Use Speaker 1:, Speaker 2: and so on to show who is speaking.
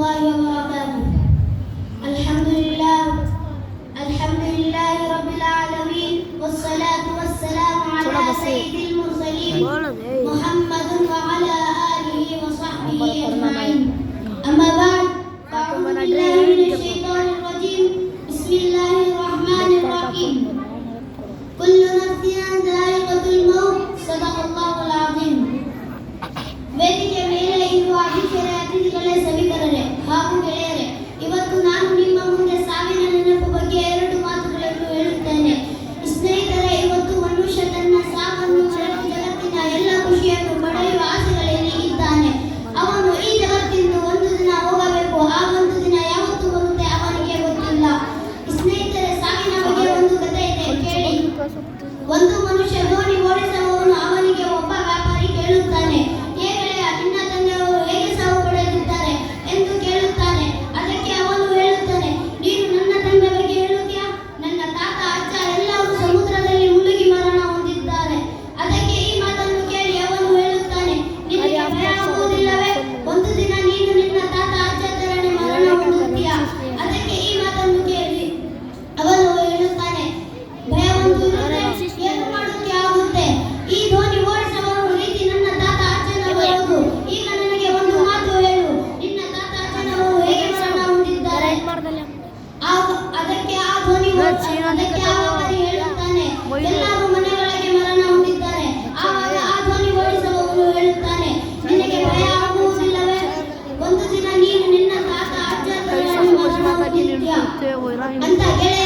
Speaker 1: الله وبركاته. الحمد لله رب العالمين والصلاة والسلام على سيد المرسلين محمد وعلى آله وصحبه أجمعين. أما بعد فأعوذ بالله من الشيطان الرجيم. بسم الله الرحمن الرحيم. كل نفس ذائقة الموت. صدق الله العظيم. ವೇದಿಕೆ ಮೇಲೆ ಇರುವ ಅತಿಥಿಗಳೇ, ಅತಿಥಿಗಳೇ, ಸಭಿಕರರೇ ಹಾಗೂ ಗೆಳೆಯರೇ, ಇವತ್ತು ನಾನು ನಿಮ್ಮ ಮುಂದೆ ಸಾವಿನ ನೆನಪು ಬಗ್ಗೆ 2 ಮಾತುಗಳನ್ನು ಹೇಳುತ್ತೇನೆ. ಸ್ನೇಹಿತರೆ, ಇವತ್ತು ಮನುಷ್ಯ ತನ್ನ ಸಾವನ್ನು ಮರೆತು ಜಗತ್ತಿನ ಎಲ್ಲ ಖುಷಿಯನ್ನು ಪಡೆಯುವ ಆಸೆಗಳಲ್ಲಿ ಇದ್ದಾನೆ. ಅವನು ಈ ಜಗತ್ತಿಂದ ಒಂದು ದಿನ ಹೋಗಬೇಕು. ಆ ಒಂದು ದಿನ ಯಾವತ್ತು ಬರುತ್ತೆ ಅವನಿಗೆ ಗೊತ್ತಿಲ್ಲ. ಸ್ನೇಹಿತರೆ, ಸಾವಿನ ಬಗ್ಗೆ ಒಂದು ಕಥೆ ಇದೆ, ಕೇಳಿ. ಒಂದು ಮನುಷ್ಯ ದೋಣಿ ಓಡಿಸುವವನು ಅವನಿಗೆ ಒಬ್ಬ ವ್ಯಾಪಾರಿ ಕೇಳುತ್ತಾನೆ, ನಿನ್ನ ತಂದೆಯವರು ಹೇಗೆ ಸಾವು ಪಡೆದಿದ್ದಾರೆ ಎಂದು ಕೇಳುತ್ತಾನೆ. ಅದಕ್ಕೆ ಅವನು ಹೇಳುತ್ತಾನೆ, ನೀನು ನನ್ನ ತಂದೆ ಬಗ್ಗೆ ಹೇಳುತ್ತೀಯಾ? ನನ್ನ ತಾತ ಅಜ್ಜ ಎಲ್ಲರೂ ಸಮುದ್ರದಲ್ಲಿ ಮುಳುಗಿ ಮರಣ ಹೊಂದಿದ್ದಾರೆ. ಅದಕ್ಕೆ ಈ ಮಾತನ್ನು ಕೇಳಿ ಅವನು ಹೇಳುತ್ತಾನೆ, ನಿನಗೆ ಭಯ ಆಗುವುದಿಲ್ಲವೇ? ಒಂದು ದಿನ ನೀನು ನಿನ್ನ ತಾತ ಅಜ್ಜ ತರನೇ ಮರಣ ಹೊಂದುತ್ತೀಯಾ? ಅದಕ್ಕೆ ಈ ಮಾತನ್ನು ಕೇಳಿ ಅವನು ಹೇಳುತ್ತಾನೆ, ಭಯವಂತೂ ಏನು ಮಾಡುತ್ತೆ ಆಗುತ್ತೆ. ಈ ಧೋನಿ ಓಡಿಸುವವನು ರೀತಿ ನನ್ನ ತಾತ ಅಜ್ಜನವರು. ಈಗ ನನಗೆ ಒಂದು ಮಾತು ಹೇಳು, ನಿನ್ನ ತಾತ ಅಜ್ಜನವರು ಹೇಗೆ ಮರಣ ಹೊಂದಿದ್ದಾರೆ? ಅದಕ್ಕೆ ಆ ಧೋನಿ ಹೇಳುತ್ತಾನೆ, ಎಲ್ಲರೂ ಮನೆಯೊಳಗೆ ಮರಣ ಹೊಂದಿದ್ದಾರೆ. ಆವಾಗ ಆ ಧೋನಿ ಓಡಿಸುವವನು ಹೇಳುತ್ತಾನೆ, ನಿನಗೆ ಭಯ ಆಗುವುದಿಲ್ಲವೇ? ಒಂದು ದಿನ ನೀನು ನಿನ್ನ ತಾತ ಅಜ್ಜ ಮರಣ ಹೊಂದಿದ್ದೀಯಾ ಅಂತ ಗೆಳೆಯ